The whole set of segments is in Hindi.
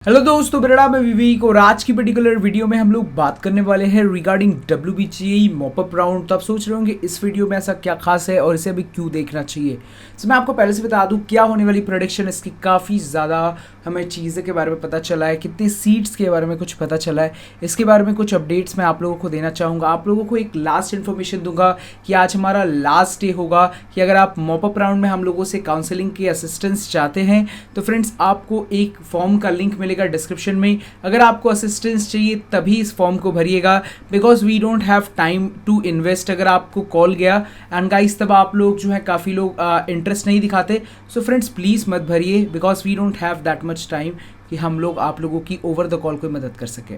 हेलो दोस्तों, मेरा नाम है विवेक और आज की पर्टिकुलर वीडियो में हम लोग बात करने वाले हैं रिगार्डिंग WBGE मॉपअप राउंड। तो आप सोच रहे होंगे इस वीडियो में ऐसा क्या खास है और इसे अभी क्यों देखना चाहिए। तो मैं आपको पहले से बता दूं क्या होने वाली प्रेडिक्शन, इसकी काफ़ी ज़्यादा हमें चीज़ें के बारे में पता चला है, कितनी सीट्स के बारे में कुछ पता चला है, इसके बारे में कुछ अपडेट्स मैं आप लोगों को देना चाहूँगा। आप लोगों को एक लास्ट इन्फॉर्मेशन दूंगा कि आज हमारा लास्ट डे होगा कि अगर आप मॉपअप राउंड में हम लोगों से काउंसलिंग की असिस्टेंस चाहते हैं तो फ्रेंड्स आपको एक फॉर्म का लिंक मिलेगा डिस्क्रिप्शन में। अगर आपको असिस्टेंस चाहिए तभी इस फॉर्म को भरिएगा, because we don't have time to invest. अगर आपको कॉल गया एंड गाइस तब आप लोग जो है काफ़ी लोग इंटरेस्ट नहीं दिखाते, सो फ्रेंड्स प्लीज़ मत भरिए because we don't have that much time कि हम लोग आप लोगों की ओवर द कॉल कोई मदद कर सके।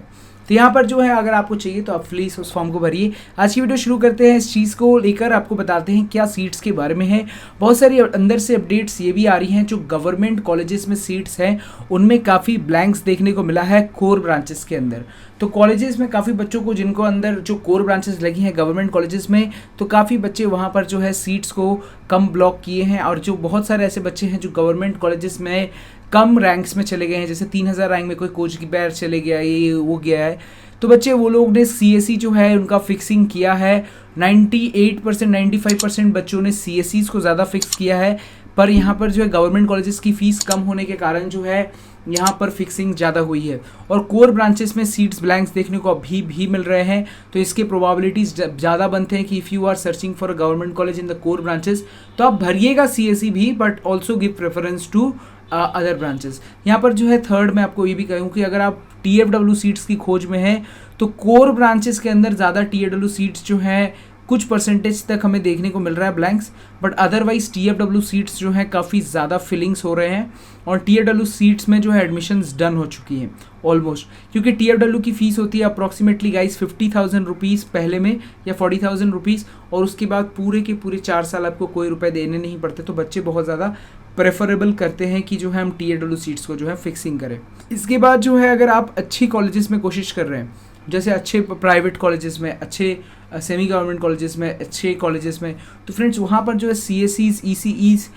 तो यहाँ पर जो है अगर आपको चाहिए तो आप प्लीज़ उस फॉर्म को भरिए। आज की वीडियो शुरू करते हैं, इस चीज़ को लेकर आपको बताते हैं क्या सीट्स के बारे में है। बहुत सारी अंदर से अपडेट्स ये भी आ रही हैं, जो गवर्नमेंट कॉलेजेस में सीट्स हैं उनमें काफ़ी ब्लैंक्स देखने को मिला है कोर ब्रांचेस के अंदर। तो कॉलेजेस में काफ़ी बच्चों को जिनको अंदर जो कोर ब्रांचेस लगी हैं गवर्नमेंट कॉलेजेस में, तो काफ़ी बच्चे वहाँ पर जो है सीट्स को कम ब्लॉक किए हैं। और जो बहुत सारे ऐसे बच्चे हैं जो गवर्नमेंट कॉलेजेस में कम रैंक्स में चले गए हैं, जैसे 3000 रैंक में कोई कोच की पैर चले गया, ये वो गया है, तो बच्चे वो लोग ने CSE जो है उनका फिक्सिंग किया है। 98% 95% बच्चों ने CSEs को ज़्यादा फिक्स किया है। पर यहाँ पर जो है गवर्नमेंट कॉलेजेस की फ़ीस कम होने के कारण जो है यहाँ पर फिक्सिंग ज़्यादा हुई है और कोर ब्रांचेस में सीट्स ब्लैंक्स देखने को अभी भी मिल रहे हैं। तो इसके प्रोबेबिलिटीज़ ज़्यादा बनते हैं कि if you are searching for a government college in the core branches तो आप भरिएगा CSE भी, but also give preference to other branches. यहाँ पर जो है थर्ड मैं आपको ये भी कहूँ कि अगर आप TFW सीट्स की खोज में हैं तो कोर ब्रांचेस के अंदर ज़्यादा TFW सीट्स जो हैं कुछ परसेंटेज तक हमें देखने को मिल रहा है blanks, but otherwise TFW seats जो हैं काफ़ी ज़्यादा फिलिंग्स हो रहे हैं और TFW सीट्स में जो है एडमिशन्स डन हो चुकी हैं ऑलमोस्ट, क्योंकि TFW की फ़ीस होती है अप्रॉक्सीमेटली गाइस 50,000 रुपीज़ पहले में या 40,000 रुपीज़, और उसके बाद पूरे के पूरे 4 साल आपको कोई रुपए देने नहीं पड़ते। तो बच्चे बहुत ज़्यादा प्रेफरेबल करते हैं कि जो है हम TFW सीट्स को जो है फिक्सिंग करें। इसके बाद जो है अगर आप अच्छी कॉलेजेस में कोशिश कर रहे हैं, जैसे अच्छे प्राइवेट कॉलेजेस में, अच्छे सेमी गवर्नमेंट कॉलेजेस में, अच्छे कॉलेजेस में, तो फ्रेंड्स वहाँ पर जो है CSEs ECEs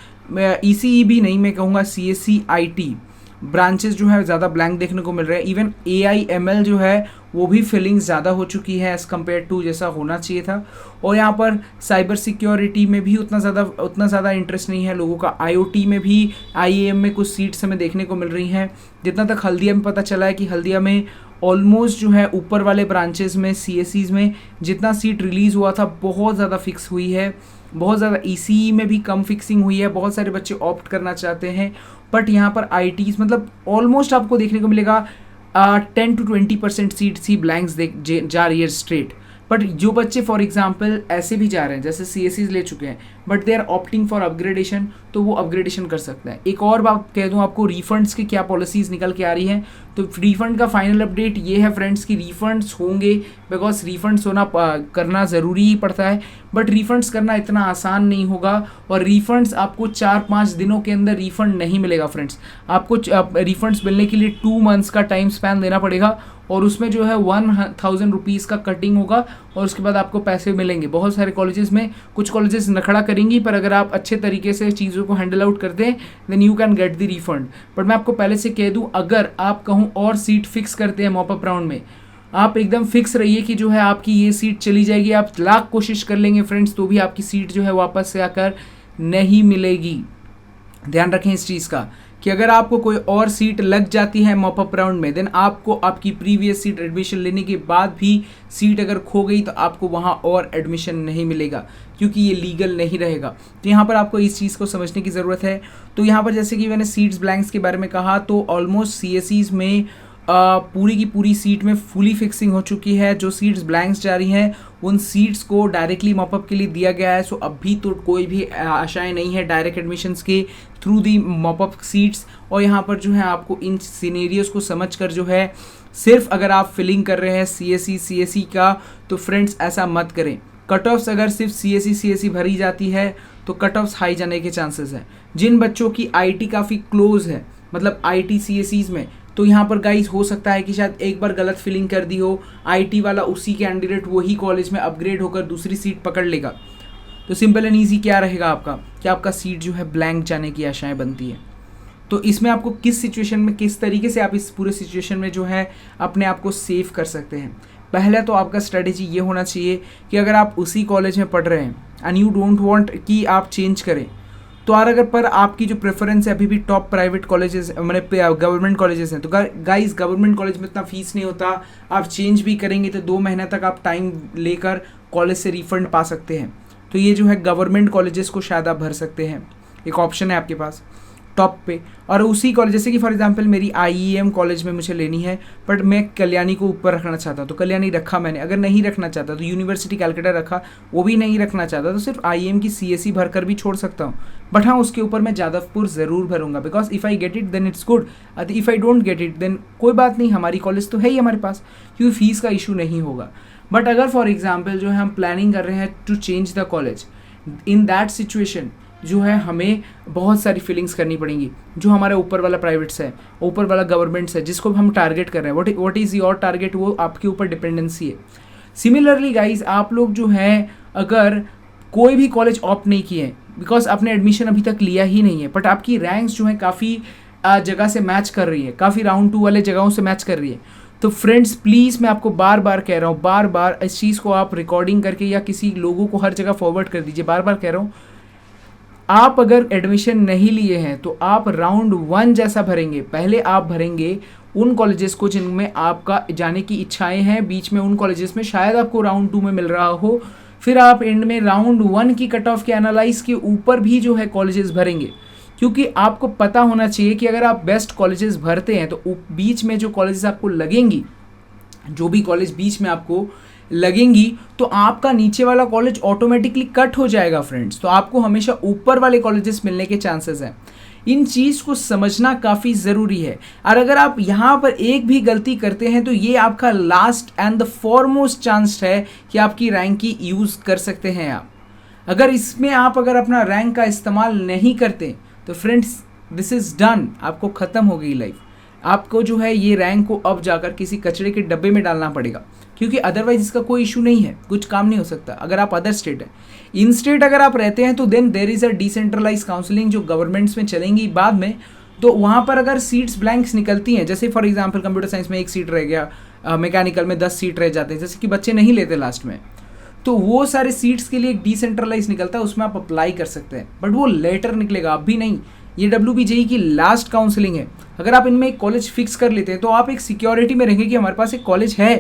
ECE भी नहीं, मैं कहूँगा CSE IT ब्रांचेस जो है ज़्यादा ब्लैंक देखने को मिल रहे हैं। इवन AIML जो है वो भी फिलिंग ज़्यादा हो चुकी है एज़ कम्पेयर टू जैसा होना चाहिए था। और यहाँ पर साइबर सिक्योरिटी में भी उतना ज़्यादा इंटरेस्ट नहीं है लोगों का। IoT में भी IAM में कुछ सीट्स हमें देखने को मिल रही हैं। जितना तक हल्दिया में पता चला है कि हल्दिया में ऑलमोस्ट जो है ऊपर वाले ब्रांचेस में CSEs में जितना सीट रिलीज़ हुआ था बहुत ज़्यादा फिक्स हुई है, बहुत ज़्यादा ECE में भी कम फिक्सिंग हुई है। बहुत सारे बच्चे ऑप्ट करना चाहते हैं, बट यहाँ पर ITs मतलब ऑलमोस्ट आपको देखने को मिलेगा 10 to 20% सीट्स ही ब्लैंक्स जा रही है स्ट्रेट। बट जो बच्चे फॉर एग्जांपल ऐसे भी जा रहे हैं जैसे CSEs ले चुके हैं but they are opting for upgradation, तो वो अपग्रेडेशन कर सकते हैं। एक और बात कह दूं आपको, रिफंड्स की क्या पॉलिसीज़ निकल के आ रही हैं। तो रिफंड का फाइनल अपडेट ये है फ्रेंड्स कि रिफंड्स होंगे, बिकॉज रिफंड्स होना करना ज़रूरी ही पड़ता है, बट रिफंड्स करना इतना आसान नहीं होगा। और रिफंड्स आपको 4-5 दिनों के अंदर रिफंड नहीं मिलेगा फ्रेंड्स। आपको रिफंड्स मिलने के लिए 2 मंथ्स का टाइम स्पैन देना पड़ेगा और उसमें जो है 1000 रुपीज़ का कटिंग होगा और उसके बाद आपको पैसे मिलेंगे। बहुत सारे कॉलेजेस में कुछ कॉलेजेस नखड़ा करेंगी, पर अगर आप अच्छे तरीके से चीज़ों को हैंडल आउट करते हैं then you can get the refund. But मैं आपको पहले से कह दूं, अगर आप कहूँ और सीट फिक्स करते हैं मॉपअप राउंड में, आप एकदम फिक्स रहिए कि जो है आपकी ये सीट चली जाएगी। आप लाख कोशिश कर लेंगे फ्रेंड्स तो भी आपकी सीट जो है वापस से आकर नहीं मिलेगी। ध्यान रखें इस चीज़ का कि अगर आपको कोई और सीट लग जाती है मॉपअप राउंड में, देन आपको आपकी प्रीवियस सीट एडमिशन लेने के बाद भी सीट अगर खो गई तो आपको वहाँ और एडमिशन नहीं मिलेगा, क्योंकि ये लीगल नहीं रहेगा। तो यहाँ पर आपको इस चीज़ को समझने की ज़रूरत है। तो यहाँ पर जैसे कि मैंने सीट्स ब्लैंक्स के बारे में कहा, तो ऑलमोस्ट CSEs में पूरी की पूरी सीट में फुली फिक्सिंग हो चुकी है। जो सीट्स ब्लैंक्स जा रही हैं उन सीट्स को डायरेक्टली मॉपअप के लिए दिया गया है। सो अभी तो कोई भी आशाएं नहीं है डायरेक्ट एडमिशन्स के थ्रू दी मॉपअप सीट्स। और यहाँ पर जो है आपको इन सिनेरियोज़ को समझकर जो है सिर्फ अगर आप फिलिंग कर रहे हैं CSE का, तो फ्रेंड्स ऐसा मत करें। कट ऑफ्स अगर सिर्फ CSE भरी जाती है तो कट ऑफ्स हाई जाने के चांसेस हैं। जिन बच्चों की IT काफ़ी क्लोज है, मतलब IT CSEs में, तो यहाँ पर गाइस हो सकता है कि शायद एक बार गलत फिलिंग कर दी हो, IT वाला उसी कैंडिडेट वही कॉलेज में अपग्रेड होकर दूसरी सीट पकड़ लेगा। तो सिंपल एंड ईजी क्या रहेगा आपका कि आपका सीट जो है ब्लैंक जाने की आशाएं बनती है। तो इसमें आपको किस सिचुएशन में, किस तरीके से आप इस पूरे सिचुएशन में जो है अपने आप को सेव कर सकते हैं। पहले तो आपका स्ट्रेटेजी ये होना चाहिए कि अगर आप उसी कॉलेज में पढ़ रहे हैं एंड यू डोंट वांट कि आप चेंज करें, तो अगर पर आपकी जो प्रेफरेंस है अभी भी टॉप प्राइवेट कॉलेजेस मतलब गवर्नमेंट कॉलेजेस हैं, तो गाइस गवर्नमेंट कॉलेज में इतना फीस नहीं होता, आप चेंज भी करेंगे तो 2 महीने तक आप टाइम लेकर कॉलेज से रिफंड पा सकते हैं। तो ये जो है गवर्नमेंट कॉलेजेस को शायद आप भर सकते हैं, एक ऑप्शन है आपके पास टॉप पे। और उसी कॉलेज, जैसे कि फॉर एग्जांपल मेरी IEM कॉलेज में मुझे लेनी है, बट मैं कल्याणी को ऊपर रखना चाहता हूँ तो कल्याणी रखा मैंने। अगर नहीं रखना चाहता तो यूनिवर्सिटी कैलकाटा रखा, वो भी नहीं रखना चाहता तो सिर्फ IEM की CSE भर कर भी छोड़ सकता हूँ। बट हाँ, उसके ऊपर मैं जादवपुर ज़रूर भरूंगा, because if I get it then it's good, if I don't get it then कोई बात नहीं, हमारी कॉलेज तो है ही हमारे पास, क्योंकि फीस का इशू नहीं होगा। बट अगर फॉर एग्जाम्पल जो है हम प्लानिंग कर रहे हैं to change the college, in that situation जो है हमें बहुत सारी फीलिंग्स करनी पड़ेंगी। जो हमारा ऊपर वाला प्राइवेट्स है, ऊपर वाला गवर्नमेंट्स है, जिसको हम टारगेट कर रहे हैं, व्हाट इज़ योर टारगेट, वो आपके ऊपर डिपेंडेंसी है। सिमिलरली गाइज, आप लोग जो है अगर कोई भी कॉलेज ऑप्ट नहीं किए हैं, बिकॉज आपने एडमिशन अभी तक लिया ही नहीं है, बट आपकी रैंक्स जो है काफ़ी जगह से मैच कर रही है, काफ़ी राउंड 2 वाले जगहों से मैच कर रही है, तो फ्रेंड्स प्लीज़ मैं आपको बार बार कह रहा हूँ, बार बार इस चीज़ को आप रिकॉर्डिंग करके या किसी लोगों को हर जगह फॉरवर्ड कर दीजिए। बार बार कह रहा हूँ, आप अगर एडमिशन नहीं लिए हैं तो आप राउंड 1 जैसा भरेंगे। पहले आप भरेंगे उन कॉलेजेस को जिनमें आपका जाने की इच्छाएं हैं, बीच में उन कॉलेजेस में शायद आपको राउंड 2 में मिल रहा हो, फिर आप एंड में राउंड 1 की कट ऑफ के एनालाइज के ऊपर भी जो है कॉलेजेस भरेंगे। क्योंकि आपको पता होना चाहिए कि अगर आप बेस्ट कॉलेजेस भरते हैं तो बीच में जो कॉलेजेस आपको लगेंगी, जो भी कॉलेज बीच में आपको लगेंगी, तो आपका नीचे वाला कॉलेज ऑटोमेटिकली कट हो जाएगा फ्रेंड्स। तो आपको हमेशा ऊपर वाले कॉलेजेस मिलने के चांसेस हैं। इन चीज़ को समझना काफ़ी ज़रूरी है। और अगर आप यहाँ पर एक भी गलती करते हैं तो ये आपका last and the foremost chance है कि आपकी रैंक की यूज़ कर सकते हैं आप। अगर इसमें आप अगर अपना रैंक का इस्तेमाल नहीं करते तो फ्रेंड्स दिस इज़ डन, आपको ख़त्म हो गई लाइफ। आपको जो है ये रैंक को अब जाकर किसी कचरे के डब्बे में डालना पड़ेगा, क्योंकि अदरवाइज इसका कोई इशू नहीं है, कुछ काम नहीं हो सकता। अगर आप अदर स्टेट है, इन स्टेट अगर आप रहते हैं तो then there is a decentralise counselling जो गवर्नमेंट्स में चलेंगी बाद में। तो वहाँ पर अगर सीट्स ब्लैंक्स निकलती हैं, जैसे फॉर एग्जांपल कंप्यूटर साइंस में 1 सीट रह गया, मैकेनिकल में 10 सीट रह जाते हैं, जैसे कि बच्चे नहीं लेते लास्ट में, तो वो सारे सीट्स के लिए एक डिसेंट्रलाइज निकलता है, उसमें आप अप्लाई कर सकते हैं। बट वो लेटर निकलेगा, अभी नहीं। ये WBJE की लास्ट काउंसलिंग है। अगर आप इनमें एक कॉलेज फिक्स कर लेते हैं तो आप एक सिक्योरिटी में रहेंगे कि हमारे पास एक कॉलेज है।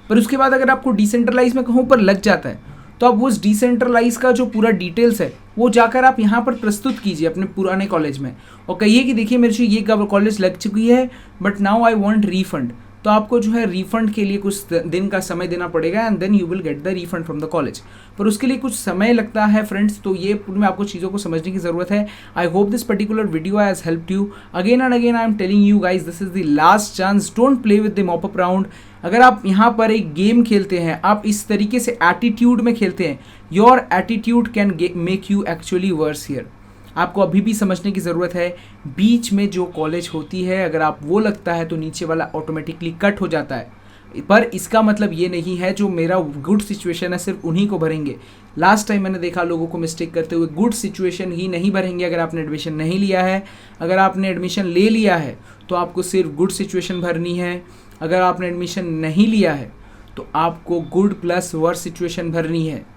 पर उसके बाद अगर आपको डिसेंट्रलाइज में कहीं पर लग जाता है तो आप उस डिसेंट्रलाइज का जो पूरा डिटेल्स है वो जाकर आप यहाँ पर प्रस्तुत कीजिए अपने पुराने कॉलेज में, और कहिए कि देखिए मेरे से ये कॉलेज लग चुकी है but now I want refund. तो आपको जो है रिफंड के लिए कुछ दिन का समय देना पड़ेगा and then you will get the refund from the college. पर उसके लिए कुछ समय लगता है फ्रेंड्स, तो ये में आपको चीज़ों को समझने की ज़रूरत है। I hope this particular video has helped you. Again and again I am telling you guys, this is the last chance, don't play with the mop up round. अगर आप यहाँ पर एक गेम खेलते हैं, आप इस तरीके से एटीट्यूड में खेलते हैं, your attitude can make you actually worse here. आपको अभी भी समझने की ज़रूरत है, बीच में जो कॉलेज होती है अगर आप वो लगता है तो नीचे वाला ऑटोमेटिकली कट हो जाता है। पर इसका मतलब ये नहीं है जो मेरा गुड सिचुएशन है सिर्फ उन्हीं को भरेंगे। लास्ट टाइम मैंने देखा लोगों को मिस्टेक करते हुए, गुड सिचुएशन ही नहीं भरेंगे अगर आपने एडमिशन नहीं लिया है। अगर आपने एडमिशन ले लिया है तो आपको सिर्फ गुड सिचुएशन भरनी है। अगर आपने एडमिशन नहीं लिया है तो आपको गुड प्लस वर्स सिचुएशन भरनी है।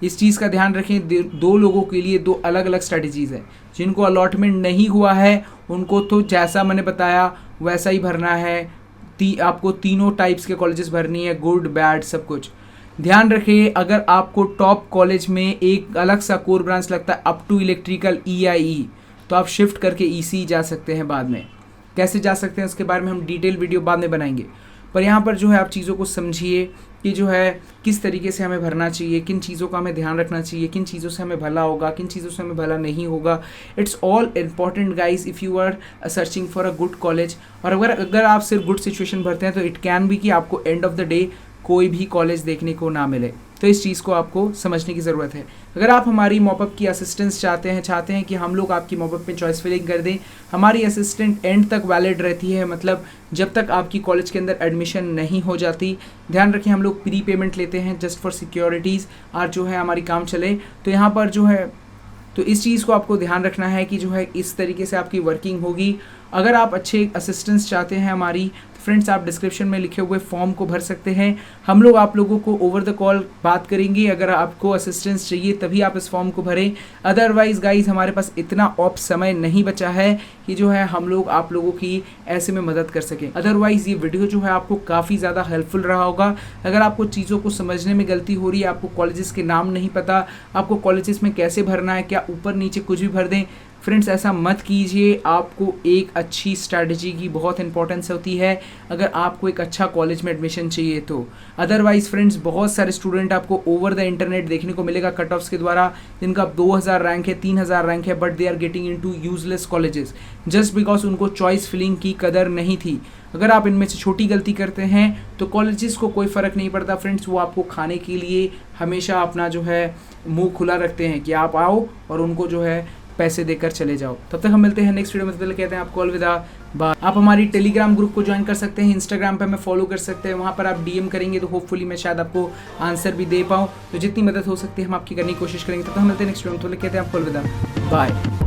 इस चीज़ का ध्यान रखें, 2 लोगों के लिए 2 अलग अलग स्ट्रैटेजीज़ है। जिनको अलॉटमेंट नहीं हुआ है उनको तो जैसा मैंने बताया वैसा ही भरना है। आपको तीनों टाइप्स के कॉलेजेस भरनी है, गुड बैड सब कुछ। ध्यान रखिए, अगर आपको टॉप कॉलेज में एक अलग सा कोर ब्रांच लगता है अप टू इलेक्ट्रिकल EIE, तो आप शिफ्ट करके EC जा सकते हैं बाद में। कैसे जा सकते हैं उसके बारे में हम डिटेल वीडियो बाद में बनाएंगे। पर यहाँ पर जो है आप चीज़ों को समझिए कि जो है किस तरीके से हमें भरना चाहिए, किन चीज़ों का हमें ध्यान रखना चाहिए, किन चीज़ों से हमें भला होगा, किन चीज़ों से हमें भला नहीं होगा। It's all important guys if you are searching for a good college. और अगर आप सिर्फ गुड सिचुएशन भरते हैं तो इट कैन बी कि आपको एंड ऑफ द डे कोई भी कॉलेज देखने को ना मिले। तो इस चीज़ को आपको समझने की ज़रूरत है। अगर आप हमारी मॉपअप की असिस्टेंस चाहते हैं कि हम लोग आपकी मॉपअप में चॉइस फिलिंग कर दें, हमारी असिस्टेंट एंड तक वैलिड रहती है, मतलब जब तक आपकी कॉलेज के अंदर एडमिशन नहीं हो जाती। ध्यान रखें, हम लोग प्री पेमेंट लेते हैं जस्ट फॉर सिक्योरिटीज़, और जो है हमारी काम चले। तो यहाँ पर जो है तो इस चीज़ को आपको ध्यान रखना है कि जो है इस तरीके से आपकी वर्किंग होगी। अगर आप अच्छे असिस्टेंस चाहते हैं हमारी, तो फ्रेंड्स आप डिस्क्रिप्शन में लिखे हुए फॉर्म को भर सकते हैं। हम लोग आप लोगों को ओवर द कॉल बात करेंगे। अगर आपको असिस्टेंस चाहिए तभी आप इस फॉर्म को भरें, अदरवाइज गाइज हमारे पास इतना ऑफ समय नहीं बचा है कि जो है हम लोग आप लोगों की ऐसे में मदद कर सकें। अदरवाइज ये वीडियो जो है आपको काफ़ी ज़्यादा हेल्पफुल रहा होगा। अगर आपको चीज़ों को समझने में गलती हो रही है, आपको कॉलेजेस के नाम नहीं पता, आपको कॉलेजेस में कैसे भरना है, क्या ऊपर नीचे कुछ भी भर दें, फ्रेंड्स ऐसा मत कीजिए। आपको एक अच्छी स्ट्रैटेजी की बहुत इंपॉर्टेंस होती है अगर आपको एक अच्छा कॉलेज में एडमिशन चाहिए तो। अदरवाइज फ्रेंड्स बहुत सारे स्टूडेंट आपको ओवर द इंटरनेट देखने को मिलेगा कट ऑफ्स के द्वारा, जिनका 2000 रैंक है, 3000 रैंक है, but they are getting into useless colleges just because उनको चॉइस फिलिंग की कदर नहीं थी। अगर आप इनमें से छोटी गलती करते हैं तो कॉलेजेस को कोई फ़र्क नहीं पड़ता फ्रेंड्स, वो आपको खाने के लिए हमेशा अपना जो है मुंह खुला रखते हैं कि आप आओ और उनको जो है पैसे देकर चले जाओ। तब तक हम मिलते हैं नेक्स्ट वीडियो में। तब तक कहते हैं आपको अलविदा, बाय। आप हमारी टेलीग्राम ग्रुप को ज्वाइन कर सकते हैं, इंस्टाग्राम पे हमें फॉलो कर सकते हैं, वहाँ पर आप डीएम करेंगे तो होपफुली मैं शायद आपको आंसर भी दे पाऊँ। तो जितनी मदद हो सकती है हम आपकी करने की कोशिश करेंगे। तब तक हम मिलते हैं नेक्स्ट वीडियो में। तब तक कहते हैं आपको अलविदा, बाय।